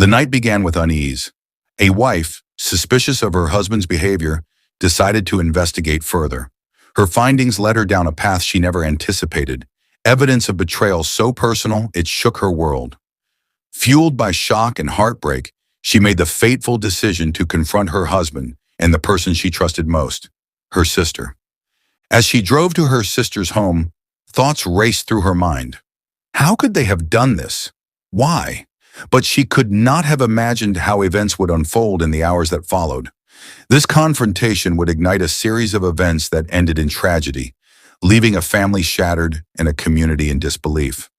The night began with unease. A wife, suspicious of her husband's behavior, decided to investigate further. Her findings led her down a path she never anticipated, evidence of betrayal so personal it shook her world. Fueled by shock and heartbreak, she made the fateful decision to confront her husband and the person she trusted most, her sister. As she drove to her sister's home, thoughts raced through her mind. How could they have done this? Why? But she could not have imagined how events would unfold in the hours that followed. This confrontation would ignite a series of events that ended in tragedy, leaving a family shattered and a community in disbelief.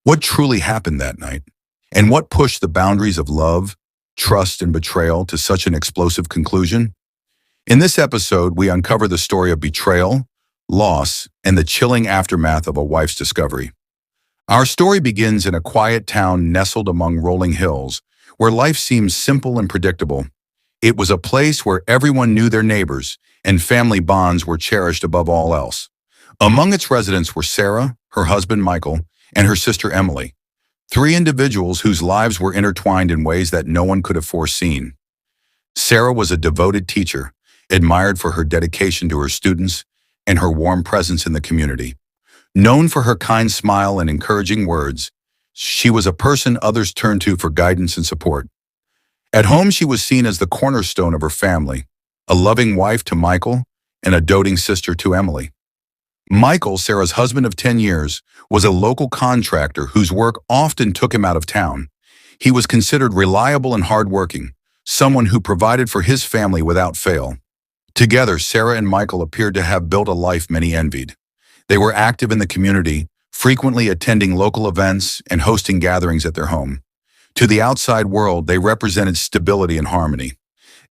What truly happened that night? And what pushed the boundaries of love, trust, and betrayal to such an explosive conclusion? In this episode, we uncover the story of betrayal, loss, and the chilling aftermath of a wife's discovery. Our story begins in a quiet town nestled among rolling hills, where life seems simple and predictable. It was a place where everyone knew their neighbors, and family bonds were cherished above all else. Among its residents were Sarah, her husband Michael, and her sister Emily, three individuals whose lives were intertwined in ways that no one could have foreseen. Sarah was a devoted teacher, admired for her dedication to her students and her warm presence in the community. Known for her kind smile and encouraging words, she was a person others turned to for guidance and support. At home, she was seen as the cornerstone of her family, a loving wife to Michael and a doting sister to Emily. Michael, Sarah's husband of 10 years, was a local contractor whose work often took him out of town. He was considered reliable and hardworking, someone who provided for his family without fail. Together, Sarah and Michael appeared to have built a life many envied. They were active in the community, frequently attending local events and hosting gatherings at their home. To the outside world, they represented stability and harmony.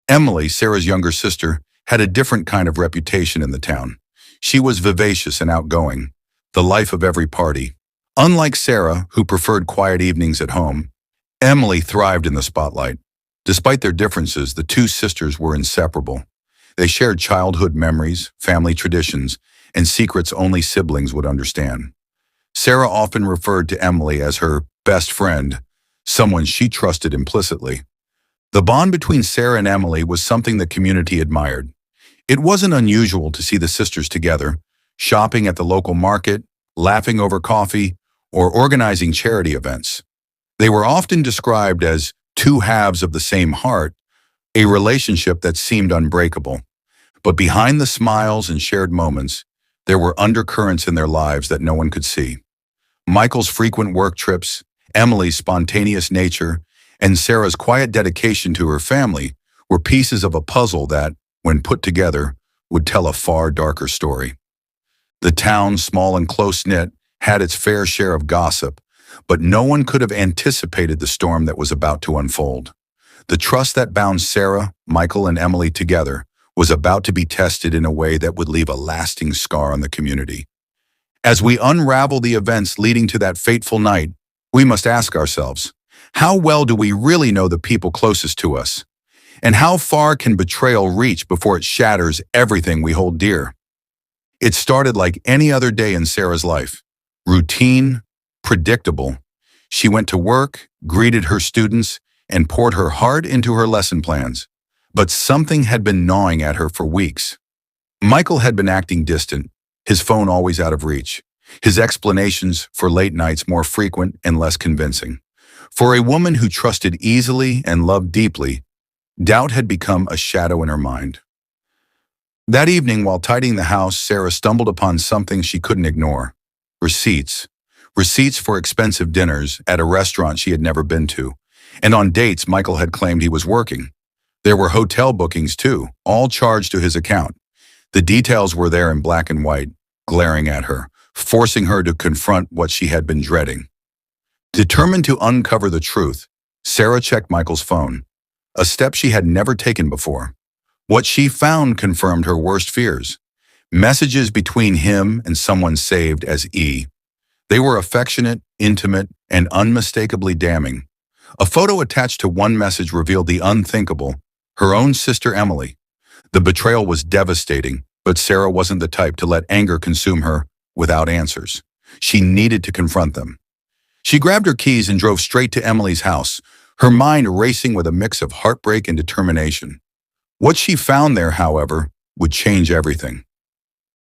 Emily, Sarah's younger sister, had a different kind of reputation in the town. She was vivacious and outgoing, the life of every party. Unlike Sarah, who preferred quiet evenings at home, Emily thrived in the spotlight. Despite their differences, the two sisters were inseparable. They shared childhood memories, family traditions, and secrets only siblings would understand. Sarah often referred to Emily as her best friend, someone she trusted implicitly. The bond between Sarah and Emily was something the community admired. It wasn't unusual to see the sisters together, shopping at the local market, laughing over coffee, or organizing charity events. They were often described as two halves of the same heart, a relationship that seemed unbreakable. But behind the smiles and shared moments, there were undercurrents in their lives that no one could see. Michael's frequent work trips, Emily's spontaneous nature, and Sarah's quiet dedication to her family were pieces of a puzzle that, when put together, would tell a far darker story. The town, small and close-knit, had its fair share of gossip, but no one could have anticipated the storm that was about to unfold. The trust that bound Sarah, Michael, and Emily together was about to be tested in a way that would leave a lasting scar on the community. As we unravel the events leading to that fateful night, we must ask ourselves, how well do we really know the people closest to us? And how far can betrayal reach before it shatters everything we hold dear? It started like any other day in Sarah's life. Routine, predictable. She went to work, greeted her students, and poured her heart into her lesson plans. But something had been gnawing at her for weeks. Michael had been acting distant, his phone always out of reach, his explanations for late nights more frequent and less convincing. For a woman who trusted easily and loved deeply, doubt had become a shadow in her mind. That evening, while tidying the house, Sarah stumbled upon something she couldn't ignore. Receipts. Receipts for expensive dinners at a restaurant she had never been to. And on dates Michael had claimed he was working. There were hotel bookings too, all charged to his account. The details were there in black and white, glaring at her, forcing her to confront what she had been dreading. Determined to uncover the truth, Sarah checked Michael's phone, a step she had never taken before. What she found confirmed her worst fears. Messages between him and someone saved as E. They were affectionate, intimate, and unmistakably damning. A photo attached to one message revealed the unthinkable, her own sister Emily. The betrayal was devastating, but Sarah wasn't the type to let anger consume her without answers. She needed to confront them. She grabbed her keys and drove straight to Emily's house, her mind racing with a mix of heartbreak and determination. What she found there, however, would change everything.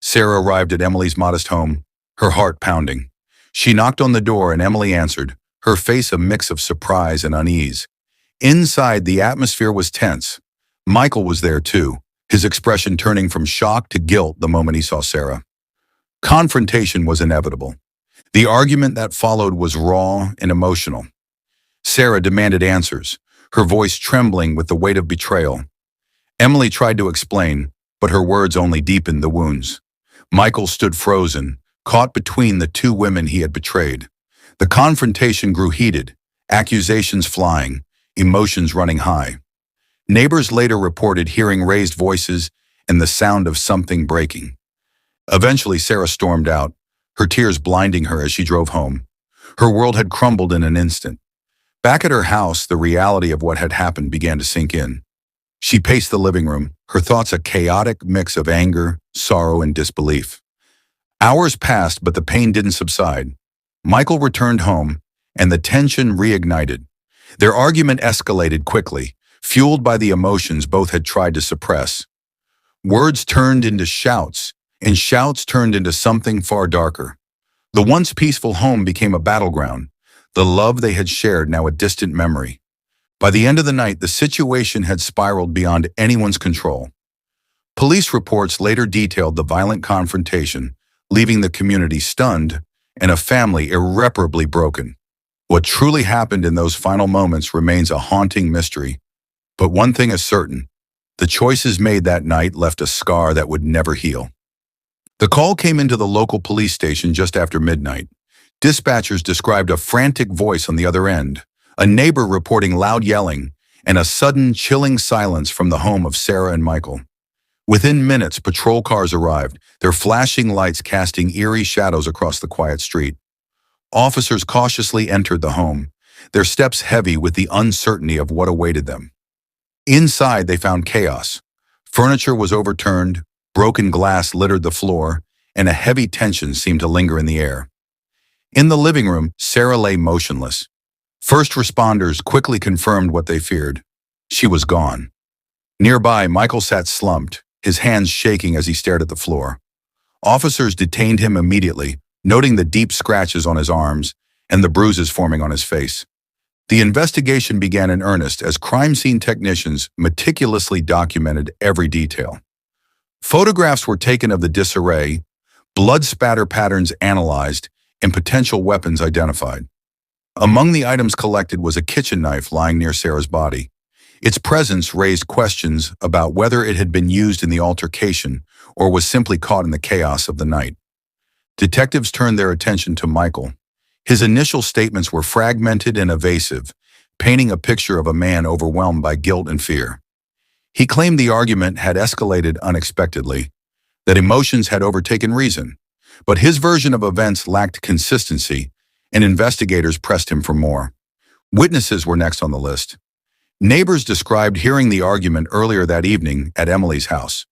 Sarah arrived at Emily's modest home, her heart pounding. She knocked on the door and Emily answered, her face a mix of surprise and unease. Inside, the atmosphere was tense. Michael was there too, his expression turning from shock to guilt the moment he saw Sarah. Confrontation was inevitable. The argument that followed was raw and emotional. Sarah demanded answers, her voice trembling with the weight of betrayal. Emily tried to explain, but her words only deepened the wounds. Michael stood frozen, caught between the two women he had betrayed. The confrontation grew heated, accusations flying, emotions running high. Neighbors later reported hearing raised voices and the sound of something breaking. Eventually, Sarah stormed out, her tears blinding her as she drove home. Her world had crumbled in an instant. Back at her house, the reality of what had happened began to sink in. She paced the living room, her thoughts a chaotic mix of anger, sorrow, and disbelief. Hours passed, but the pain didn't subside. Michael returned home, and the tension reignited. Their argument escalated quickly, fueled by the emotions both had tried to suppress. Words turned into shouts, and shouts turned into something far darker. The once peaceful home became a battleground, the love they had shared now a distant memory. By the end of the night, the situation had spiraled beyond anyone's control. Police reports later detailed the violent confrontation, leaving the community stunned and a family irreparably broken. What truly happened in those final moments remains a haunting mystery. But one thing is certain, the choices made that night left a scar that would never heal. The call came into the local police station just after midnight. Dispatchers described a frantic voice on the other end, a neighbor reporting loud yelling, and a sudden, chilling silence from the home of Sarah and Michael. Within minutes, patrol cars arrived, their flashing lights casting eerie shadows across the quiet street. Officers cautiously entered the home, their steps heavy with the uncertainty of what awaited them. Inside, they found chaos. Furniture was overturned, broken glass littered the floor, and a heavy tension seemed to linger in the air. In the living room, Sarah lay motionless. First responders quickly confirmed what they feared. She was gone. Nearby, Michael sat slumped, his hands shaking as he stared at the floor. Officers detained him immediately, noting the deep scratches on his arms and the bruises forming on his face. The investigation began in earnest as crime scene technicians meticulously documented every detail. Photographs were taken of the disarray, blood spatter patterns analyzed, and potential weapons identified. Among the items collected was a kitchen knife lying near Sarah's body. Its presence raised questions about whether it had been used in the altercation or was simply caught in the chaos of the night. Detectives turned their attention to Michael. His initial statements were fragmented and evasive, painting a picture of a man overwhelmed by guilt and fear. He claimed the argument had escalated unexpectedly, that emotions had overtaken reason, but his version of events lacked consistency, and investigators pressed him for more. Witnesses were next on the list. Neighbors described hearing the argument earlier that evening at Emily's house.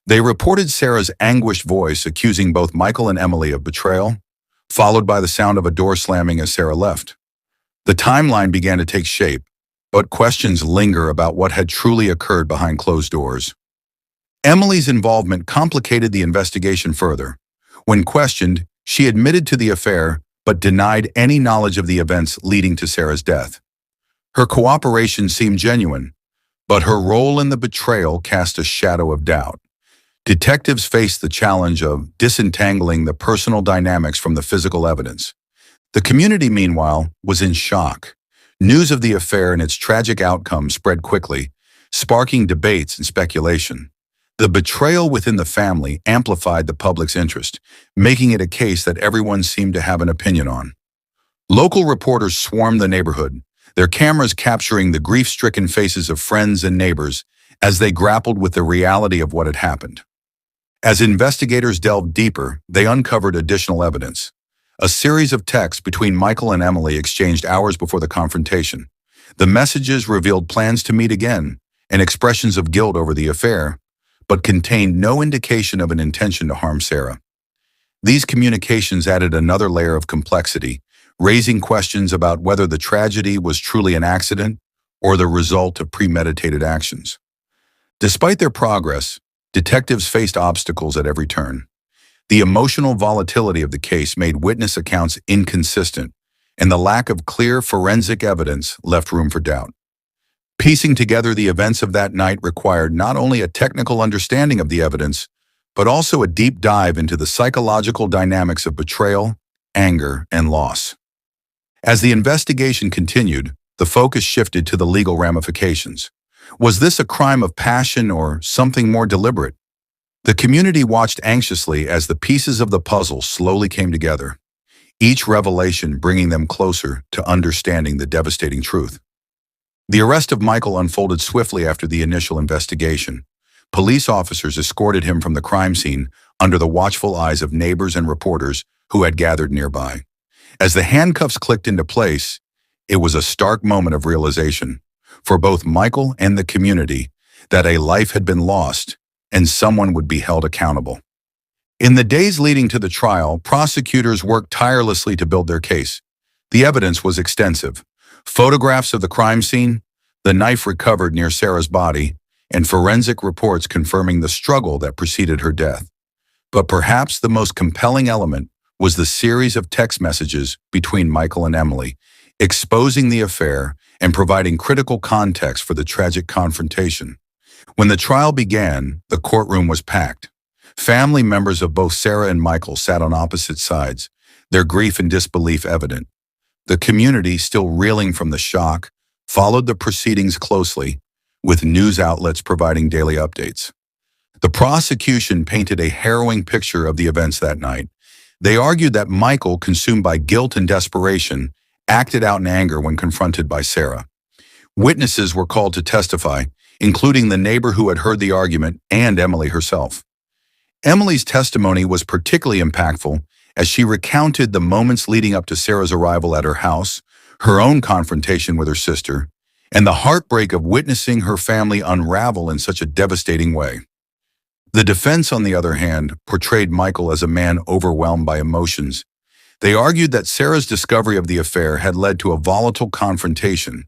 They reported Sarah's anguished voice accusing both Michael and Emily of betrayal, followed by the sound of a door slamming as Sarah left. The timeline began to take shape, but questions linger about what had truly occurred behind closed doors. Emily's involvement complicated the investigation further. When questioned, she admitted to the affair but denied any knowledge of the events leading to Sarah's death. Her cooperation seemed genuine, but her role in the betrayal cast a shadow of doubt. Detectives faced the challenge of disentangling the personal dynamics from the physical evidence. The community, meanwhile, was in shock. News of the affair and its tragic outcome spread quickly, sparking debates and speculation. The betrayal within the family amplified the public's interest, making it a case that everyone seemed to have an opinion on. Local reporters swarmed the neighborhood, their cameras capturing the grief-stricken faces of friends and neighbors as they grappled with the reality of what had happened. As investigators delved deeper, they uncovered additional evidence. A series of texts between Michael and Emily exchanged hours before the confrontation. The messages revealed plans to meet again and expressions of guilt over the affair, but contained no indication of an intention to harm Sarah. These communications added another layer of complexity, raising questions about whether the tragedy was truly an accident or the result of premeditated actions. Despite their progress, detectives faced obstacles at every turn. The emotional volatility of the case made witness accounts inconsistent, and the lack of clear forensic evidence left room for doubt. Piecing together the events of that night required not only a technical understanding of the evidence, but also a deep dive into the psychological dynamics of betrayal, anger, and loss. As the investigation continued, the focus shifted to the legal ramifications. Was this a crime of passion or something more deliberate? The community watched anxiously as the pieces of the puzzle slowly came together, each revelation bringing them closer to understanding the devastating truth. The arrest of Michael unfolded swiftly after the initial investigation. Police officers escorted him from the crime scene under the watchful eyes of neighbors and reporters who had gathered nearby. As the handcuffs clicked into place, it was a stark moment of realization for both Michael and the community that a life had been lost and someone would be held accountable. In the days leading to the trial, prosecutors worked tirelessly to build their case. The evidence was extensive. Photographs of the crime scene, the knife recovered near Sarah's body, and forensic reports confirming the struggle that preceded her death. But perhaps the most compelling element was the series of text messages between Michael and Emily, exposing the affair and providing critical context for the tragic confrontation. When the trial began, the courtroom was packed. Family members of both Sarah and Michael sat on opposite sides, their grief and disbelief evident. The community, still reeling from the shock, followed the proceedings closely, with news outlets providing daily updates. The prosecution painted a harrowing picture of the events that night. They argued that Michael, consumed by guilt and desperation, acted out in anger when confronted by Sarah. Witnesses were called to testify, including the neighbor who had heard the argument and Emily herself. Emily's testimony was particularly impactful as she recounted the moments leading up to Sarah's arrival at her house, her own confrontation with her sister, and the heartbreak of witnessing her family unravel in such a devastating way. The defense, on the other hand, portrayed Michael as a man overwhelmed by emotions. They argued that Sarah's discovery of the affair had led to a volatile confrontation,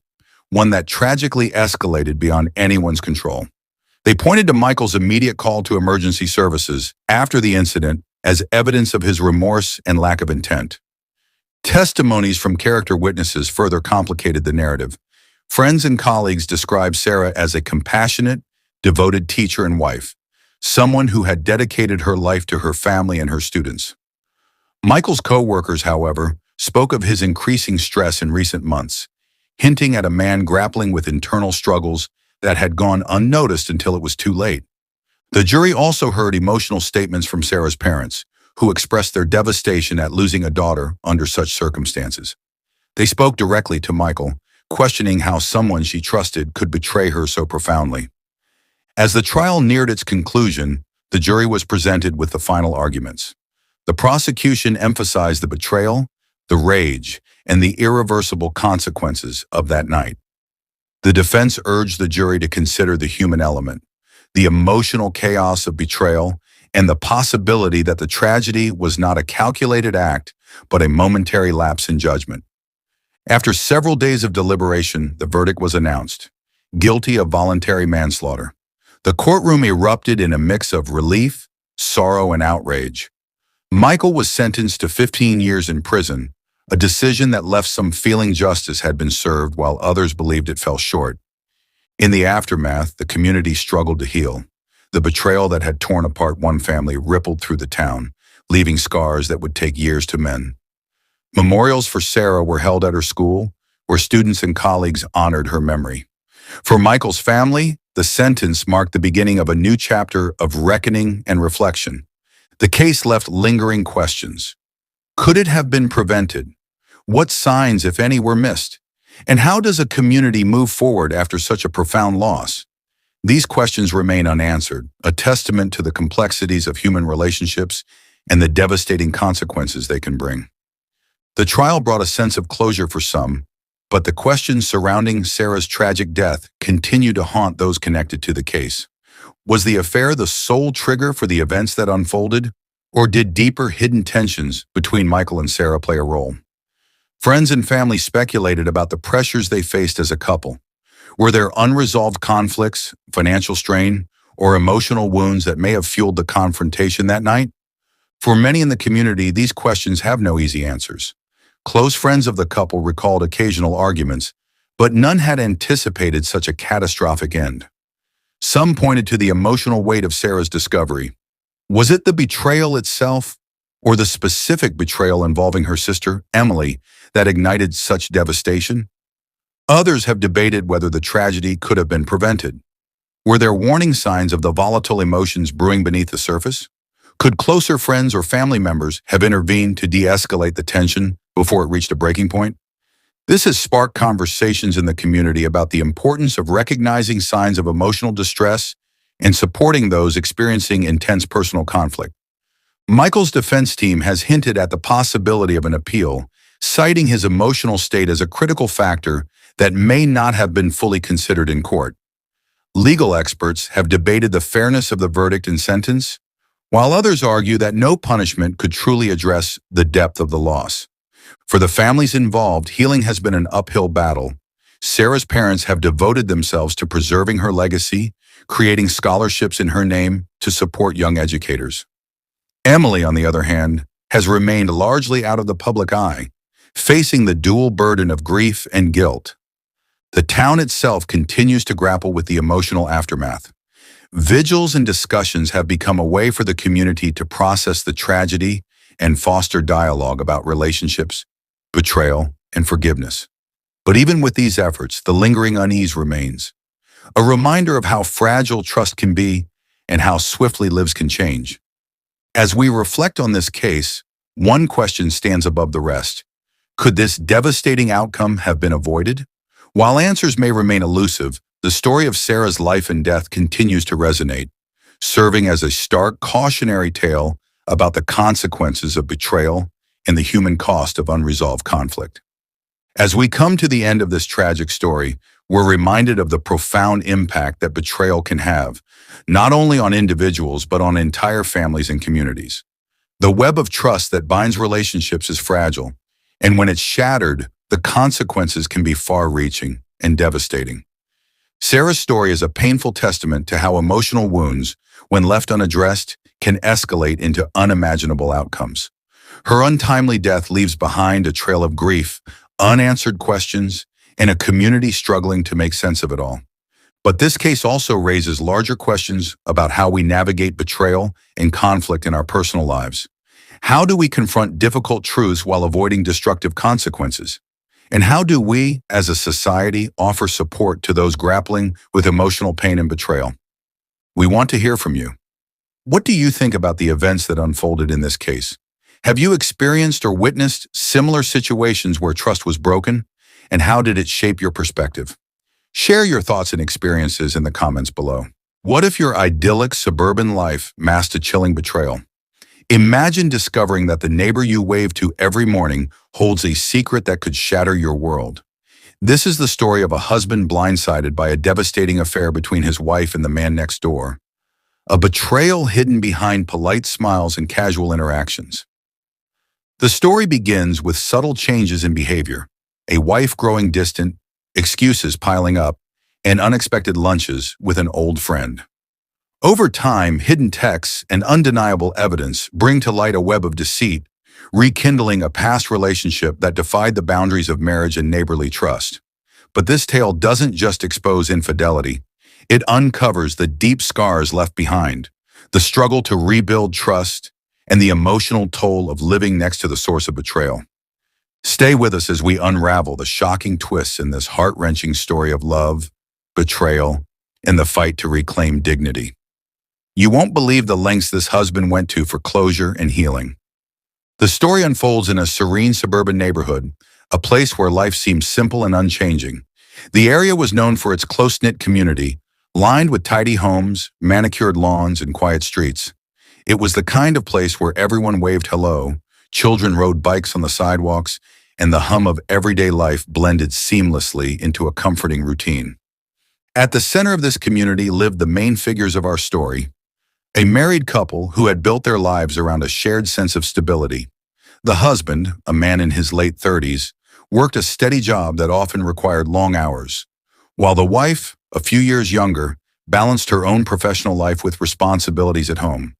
one that tragically escalated beyond anyone's control. They pointed to Michael's immediate call to emergency services after the incident as evidence of his remorse and lack of intent. Testimonies from character witnesses further complicated the narrative. Friends and colleagues described Sarah as a compassionate, devoted teacher and wife, someone who had dedicated her life to her family and her students. Michael's co-workers, however, spoke of his increasing stress in recent months, hinting at a man grappling with internal struggles that had gone unnoticed until it was too late. The jury also heard emotional statements from Sarah's parents, who expressed their devastation at losing a daughter under such circumstances. They spoke directly to Michael, questioning how someone she trusted could betray her so profoundly. As the trial neared its conclusion, the jury was presented with the final arguments. The prosecution emphasized the betrayal, the rage, and the irreversible consequences of that night. The defense urged the jury to consider the human element, the emotional chaos of betrayal, and the possibility that the tragedy was not a calculated act, but a momentary lapse in judgment. After several days of deliberation, the verdict was announced: guilty of voluntary manslaughter. The courtroom erupted in a mix of relief, sorrow, and outrage. Michael was sentenced to 15 years in prison, a decision that left some feeling justice had been served while others believed it fell short. In the aftermath, the community struggled to heal. The betrayal that had torn apart one family rippled through the town, leaving scars that would take years to mend. Memorials for Sarah were held at her school, where students and colleagues honored her memory. For Michael's family, the sentence marked the beginning of a new chapter of reckoning and reflection. The case left lingering questions. Could it have been prevented? What signs, if any, were missed? And how does a community move forward after such a profound loss? These questions remain unanswered, a testament to the complexities of human relationships and the devastating consequences they can bring. The trial brought a sense of closure for some, but the questions surrounding Sarah's tragic death continue to haunt those connected to the case. Was the affair the sole trigger for the events that unfolded, or did deeper hidden tensions between Michael and Sarah play a role? Friends and family speculated about the pressures they faced as a couple. Were there unresolved conflicts, financial strain, or emotional wounds that may have fueled the confrontation that night? For many in the community, these questions have no easy answers. Close friends of the couple recalled occasional arguments, but none had anticipated such a catastrophic end. Some pointed to the emotional weight of Sarah's discovery. Was it the betrayal itself, or the specific betrayal involving her sister, Emily, that ignited such devastation? Others have debated whether the tragedy could have been prevented. Were there warning signs of the volatile emotions brewing beneath the surface? Could closer friends or family members have intervened to de-escalate the tension before it reached a breaking point? This has sparked conversations in the community about the importance of recognizing signs of emotional distress and supporting those experiencing intense personal conflict. Michael's defense team has hinted at the possibility of an appeal, citing his emotional state as a critical factor that may not have been fully considered in court. Legal experts have debated the fairness of the verdict and sentence, while others argue that no punishment could truly address the depth of the loss. For the families involved, healing has been an uphill battle. Sarah's parents have devoted themselves to preserving her legacy, creating scholarships in her name to support young educators. Emily, on the other hand, has remained largely out of the public eye, facing the dual burden of grief and guilt. The town itself continues to grapple with the emotional aftermath. Vigils and discussions have become a way for the community to process the tragedy and foster dialogue about relationships, betrayal, and forgiveness. But even with these efforts, the lingering unease remains, a reminder of how fragile trust can be and how swiftly lives can change. As we reflect on this case, one question stands above the rest. Could this devastating outcome have been avoided? While answers may remain elusive, the story of Sarah's life and death continues to resonate, serving as a stark cautionary tale about the consequences of betrayal and the human cost of unresolved conflict. As we come to the end of this tragic story, we're reminded of the profound impact that betrayal can have, not only on individuals but on entire families and communities. The web of trust that binds relationships is fragile, and when it's shattered, the consequences can be far-reaching and devastating. Sarah's story is a painful testament to how emotional wounds, when left unaddressed, can escalate into unimaginable outcomes. Her untimely death leaves behind a trail of grief, unanswered questions, and a community struggling to make sense of it all. But this case also raises larger questions about how we navigate betrayal and conflict in our personal lives. How do we confront difficult truths while avoiding destructive consequences? And how do we, as a society, offer support to those grappling with emotional pain and betrayal? We want to hear from you. What do you think about the events that unfolded in this case? Have you experienced or witnessed similar situations where trust was broken? And how did it shape your perspective? Share your thoughts and experiences in the comments below. What if your idyllic suburban life masked a chilling betrayal? Imagine discovering that the neighbor you wave to every morning holds a secret that could shatter your world. This is the story of a husband blindsided by a devastating affair between his wife and the man next door. A betrayal hidden behind polite smiles and casual interactions. The story begins with subtle changes in behavior, a wife growing distant, excuses piling up, and unexpected lunches with an old friend. Over time, hidden texts and undeniable evidence bring to light a web of deceit, rekindling a past relationship that defied the boundaries of marriage and neighborly trust. But this tale doesn't just expose infidelity. It uncovers the deep scars left behind, the struggle to rebuild trust, and the emotional toll of living next to the source of betrayal. Stay with us as we unravel the shocking twists in this heart-wrenching story of love, betrayal, and the fight to reclaim dignity. You won't believe the lengths this husband went to for closure and healing. The story unfolds in a serene suburban neighborhood, a place where life seems simple and unchanging. The area was known for its close-knit community, lined with tidy homes, manicured lawns, and quiet streets. It was the kind of place where everyone waved hello, children rode bikes on the sidewalks, and the hum of everyday life blended seamlessly into a comforting routine. At the center of this community lived the main figures of our story, a married couple who had built their lives around a shared sense of stability. The husband, a man in his late 30s, worked a steady job that often required long hours, while the wife, a few years younger, balanced her own professional life with responsibilities at home.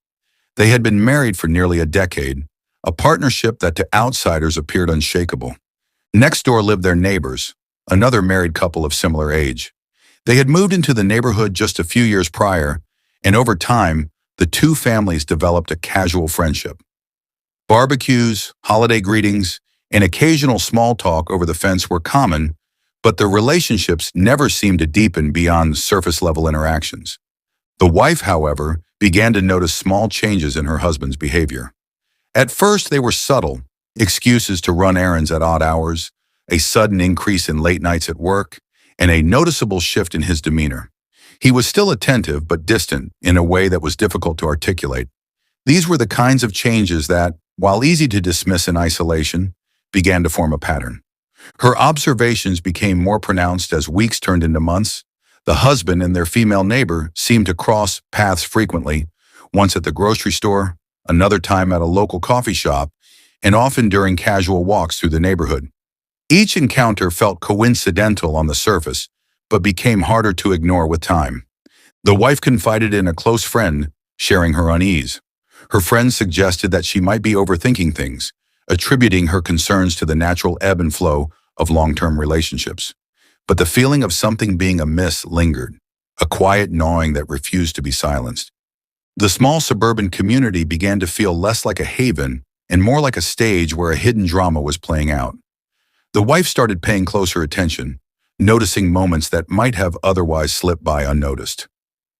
They had been married for nearly a decade, a partnership that to outsiders appeared unshakable. Next door lived their neighbors, another married couple of similar age. They had moved into the neighborhood just a few years prior, and over time, the two families developed a casual friendship. Barbecues, holiday greetings, and occasional small talk over the fence were common, but their relationships never seemed to deepen beyond surface-level interactions. The wife, however, began to notice small changes in her husband's behavior. At first, they were subtle: excuses to run errands at odd hours, a sudden increase in late nights at work, and a noticeable shift in his demeanor. He was still attentive but distant in a way that was difficult to articulate. These were the kinds of changes that, while easy to dismiss in isolation, began to form a pattern. Her observations became more pronounced as weeks turned into months. The husband and their female neighbor seemed to cross paths frequently, once at the grocery store, another time at a local coffee shop, and often during casual walks through the neighborhood. Each encounter felt coincidental on the surface, but became harder to ignore with time. The wife confided in a close friend, sharing her unease. Her friend suggested that she might be overthinking things, attributing her concerns to the natural ebb and flow of long-term relationships. But the feeling of something being amiss lingered, a quiet gnawing that refused to be silenced. The small suburban community began to feel less like a haven and more like a stage where a hidden drama was playing out. The wife started paying closer attention, noticing moments that might have otherwise slipped by unnoticed.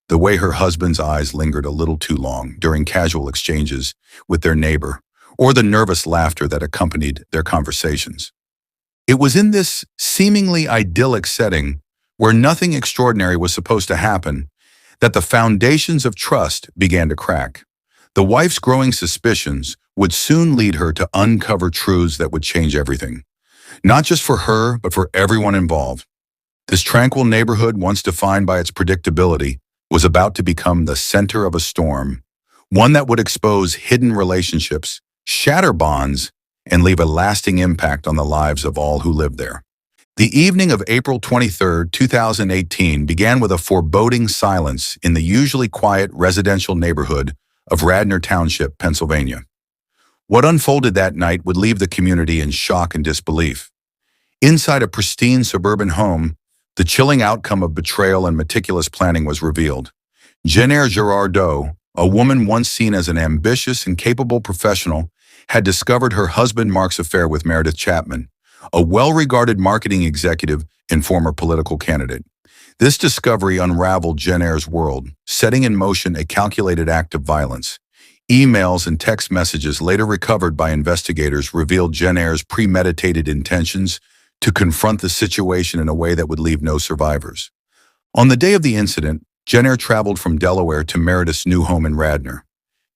The way her husband's eyes lingered a little too long during casual exchanges with their neighbor, or the nervous laughter that accompanied their conversations. It was in this seemingly idyllic setting, where nothing extraordinary was supposed to happen, that the foundations of trust began to crack. The wife's growing suspicions would soon lead her to uncover truths that would change everything, not just for her, but for everyone involved. This tranquil neighborhood, once defined by its predictability, was about to become the center of a storm, one that would expose hidden relationships, shatter bonds, and leave a lasting impact on the lives of all who lived there. The evening of April 23, 2018 began with a foreboding silence in the usually quiet residential neighborhood of Radnor Township, Pennsylvania. What unfolded that night would leave the community in shock and disbelief. Inside a pristine suburban home, the chilling outcome of betrayal and meticulous planning was revealed. Jennifer Girardeau, a woman once seen as an ambitious and capable professional, had discovered her husband Mark's affair with Meredith Chapman, a well-regarded marketing executive and former political candidate. This discovery unraveled Jennifer's world, setting in motion a calculated act of violence. Emails and text messages later recovered by investigators revealed Jennifer's premeditated intentions to confront the situation in a way that would leave no survivors. On the day of the incident, Jennifer traveled from Delaware to Meredith's new home in Radnor.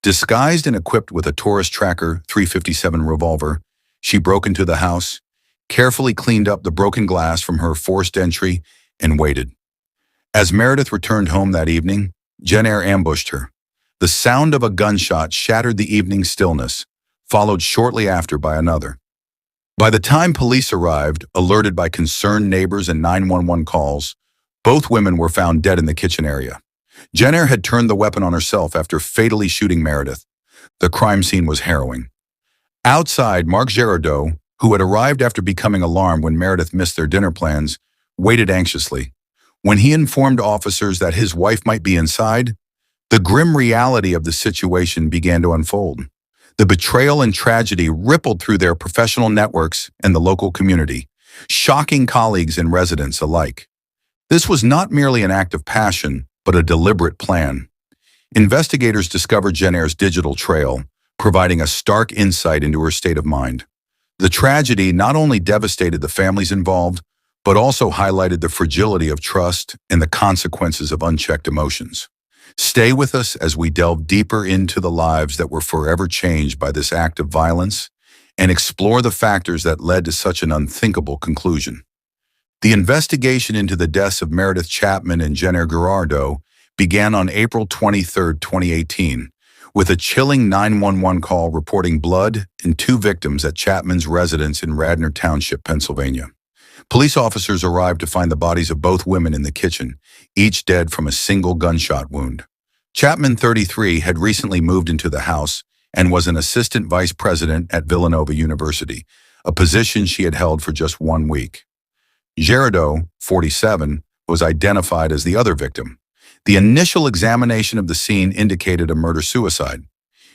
Disguised and equipped with a Taurus Tracker .357 revolver, she broke into the house, carefully cleaned up the broken glass from her forced entry, and waited. As Meredith returned home that evening, Jennifer ambushed her. The sound of a gunshot shattered the evening stillness, followed shortly after by another. By the time police arrived, alerted by concerned neighbors and 911 calls, both women were found dead in the kitchen area. Jennifer had turned the weapon on herself after fatally shooting Meredith. The crime scene was harrowing. Outside, Mark Girardeau, who had arrived after becoming alarmed when Meredith missed their dinner plans, waited anxiously. When he informed officers that his wife might be inside, the grim reality of the situation began to unfold. The betrayal and tragedy rippled through their professional networks and the local community, shocking colleagues and residents alike. This was not merely an act of passion, but a deliberate plan. Investigators discovered Jennifer's digital trail, providing a stark insight into her state of mind. The tragedy not only devastated the families involved, but also highlighted the fragility of trust and the consequences of unchecked emotions. Stay with us as we delve deeper into the lives that were forever changed by this act of violence and explore the factors that led to such an unthinkable conclusion. The investigation into the deaths of Meredith Chapman and Jennifer Girardeau began on April 23, 2018, with a chilling 911 call reporting blood and two victims at Chapman's residence in Radnor Township, Pennsylvania. Police officers arrived to find the bodies of both women in the kitchen, each dead from a single gunshot wound. Chapman, 33, had recently moved into the house and was an assistant vice president at Villanova University, a position she had held for just 1 week. Girardeau, 47, was identified as the other victim. The initial examination of the scene indicated a murder-suicide.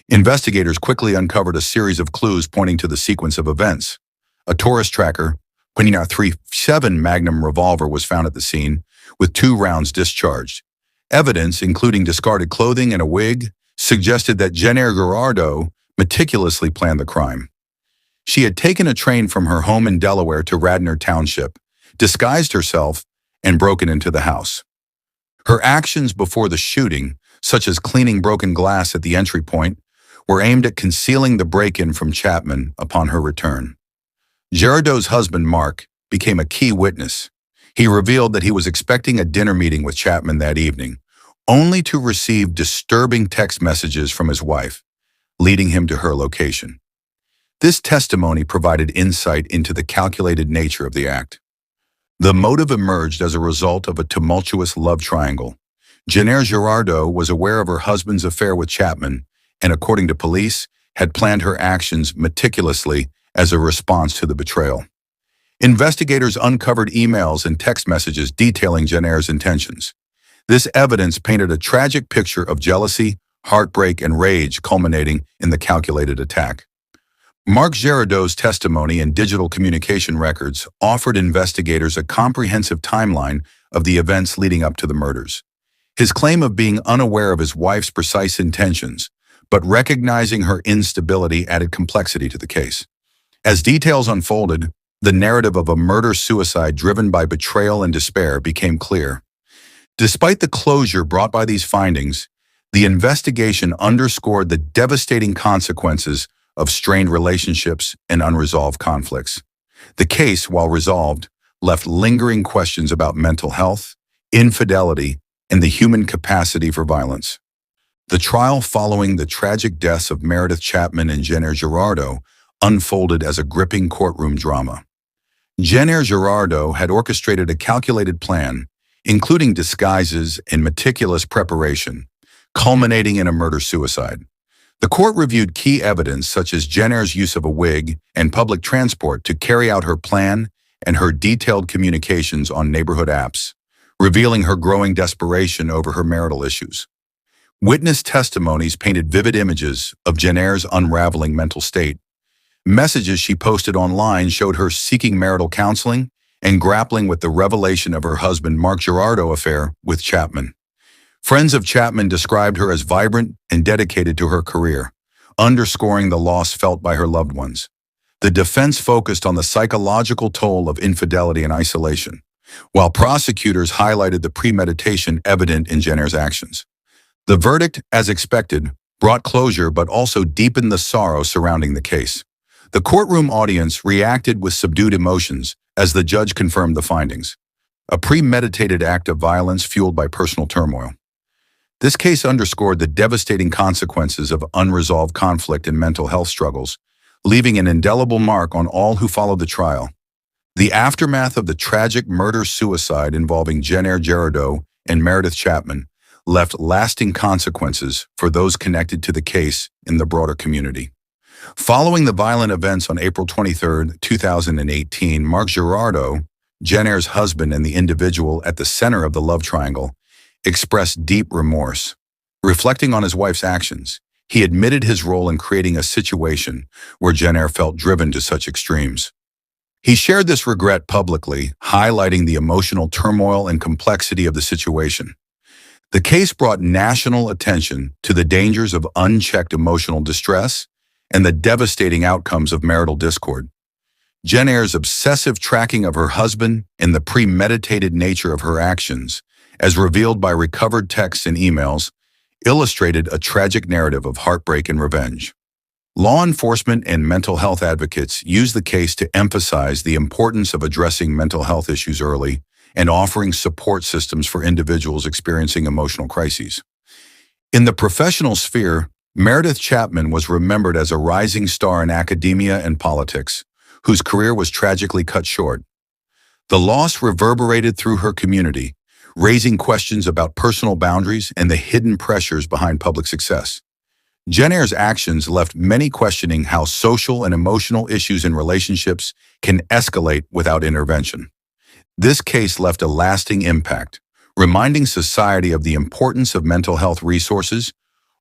Investigators quickly uncovered a series of clues pointing to the sequence of events. A tourist tracker, pointing out .357 Magnum revolver, was found at the scene, with 2 rounds discharged. Evidence, including discarded clothing and a wig, suggested that Jennifer Girardeau meticulously planned the crime. She had taken a train from her home in Delaware to Radnor Township, disguised herself, and broken into the house. Her actions before the shooting, such as cleaning broken glass at the entry point, were aimed at concealing the break-in from Chapman upon her return. Girardeau's husband, Mark, became a key witness. He revealed that he was expecting a dinner meeting with Chapman that evening, only to receive disturbing text messages from his wife, leading him to her location. This testimony provided insight into the calculated nature of the act. The motive emerged as a result of a tumultuous love triangle. Jennifer Girardeau was aware of her husband's affair with Chapman and, according to police, had planned her actions meticulously as a response to the betrayal. Investigators uncovered emails and text messages detailing Jennifer's intentions. This evidence painted a tragic picture of jealousy, heartbreak, and rage culminating in the calculated attack. Mark Girardeau's testimony and digital communication records offered investigators a comprehensive timeline of the events leading up to the murders. His claim of being unaware of his wife's precise intentions, but recognizing her instability, added complexity to the case. As details unfolded, the narrative of a murder-suicide driven by betrayal and despair became clear. Despite the closure brought by these findings, the investigation underscored the devastating consequences of strained relationships and unresolved conflicts. The case, while resolved, left lingering questions about mental health, infidelity, and the human capacity for violence. The trial following the tragic deaths of Meredith Chapman and Jennifer Girardeau unfolded as a gripping courtroom drama. Jennifer Girardeau had orchestrated a calculated plan, including disguises and meticulous preparation, culminating in a murder-suicide. The court reviewed key evidence such as Jennifer's use of a wig and public transport to carry out her plan and her detailed communications on neighborhood apps, revealing her growing desperation over her marital issues. Witness testimonies painted vivid images of Jennifer's unraveling mental state. Messages she posted online showed her seeking marital counseling and grappling with the revelation of her husband Mark Girardeau affair with Chapman. Friends of Chapman described her as vibrant and dedicated to her career, underscoring the loss felt by her loved ones. The defense focused on the psychological toll of infidelity and isolation, while prosecutors highlighted the premeditation evident in Jennifer's actions. The verdict, as expected, brought closure but also deepened the sorrow surrounding the case. The courtroom audience reacted with subdued emotions as the judge confirmed the findings. A premeditated act of violence fueled by personal turmoil. This case underscored the devastating consequences of unresolved conflict and mental health struggles, leaving an indelible mark on all who followed the trial. The aftermath of the tragic murder-suicide involving Jennifer Girardeau and Meredith Chapman left lasting consequences for those connected to the case in the broader community. Following the violent events on April 23, 2018, Mark Girardeau, Jennifer's husband and the individual at the center of the love triangle, expressed deep remorse. Reflecting on his wife's actions, he admitted his role in creating a situation where Jennifer felt driven to such extremes. He shared this regret publicly, highlighting the emotional turmoil and complexity of the situation. The case brought national attention to the dangers of unchecked emotional distress and the devastating outcomes of marital discord. Jennifer's obsessive tracking of her husband and the premeditated nature of her actions, as revealed by recovered texts and emails, illustrated a tragic narrative of heartbreak and revenge. Law enforcement and mental health advocates use the case to emphasize the importance of addressing mental health issues early and offering support systems for individuals experiencing emotional crises. In the professional sphere, Meredith Chapman was remembered as a rising star in academia and politics, whose career was tragically cut short. The loss reverberated through her community, raising questions about personal boundaries and the hidden pressures behind public success. Jenner's actions left many questioning how social and emotional issues in relationships can escalate without intervention. This case left a lasting impact, reminding society of the importance of mental health resources,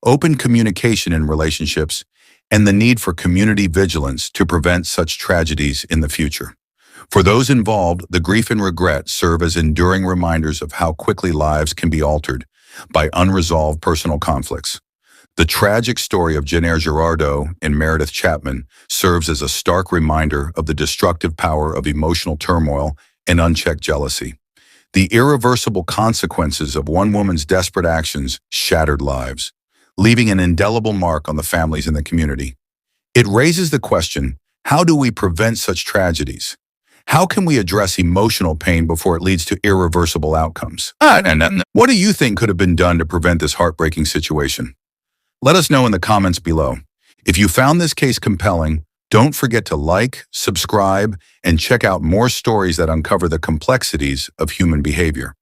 open communication in relationships, and the need for community vigilance to prevent such tragedies in the future. For those involved, the grief and regret serve as enduring reminders of how quickly lives can be altered by unresolved personal conflicts. The tragic story of Jenner Girardeau and Meredith Chapman serves as a stark reminder of the destructive power of emotional turmoil and unchecked jealousy. The irreversible consequences of one woman's desperate actions shattered lives, leaving an indelible mark on the families and the community. It raises the question, how do we prevent such tragedies? How can we address emotional pain before it leads to irreversible outcomes? What do you think could have been done to prevent this heartbreaking situation? Let us know in the comments below. If you found this case compelling, don't forget to like, subscribe, and check out more stories that uncover the complexities of human behavior.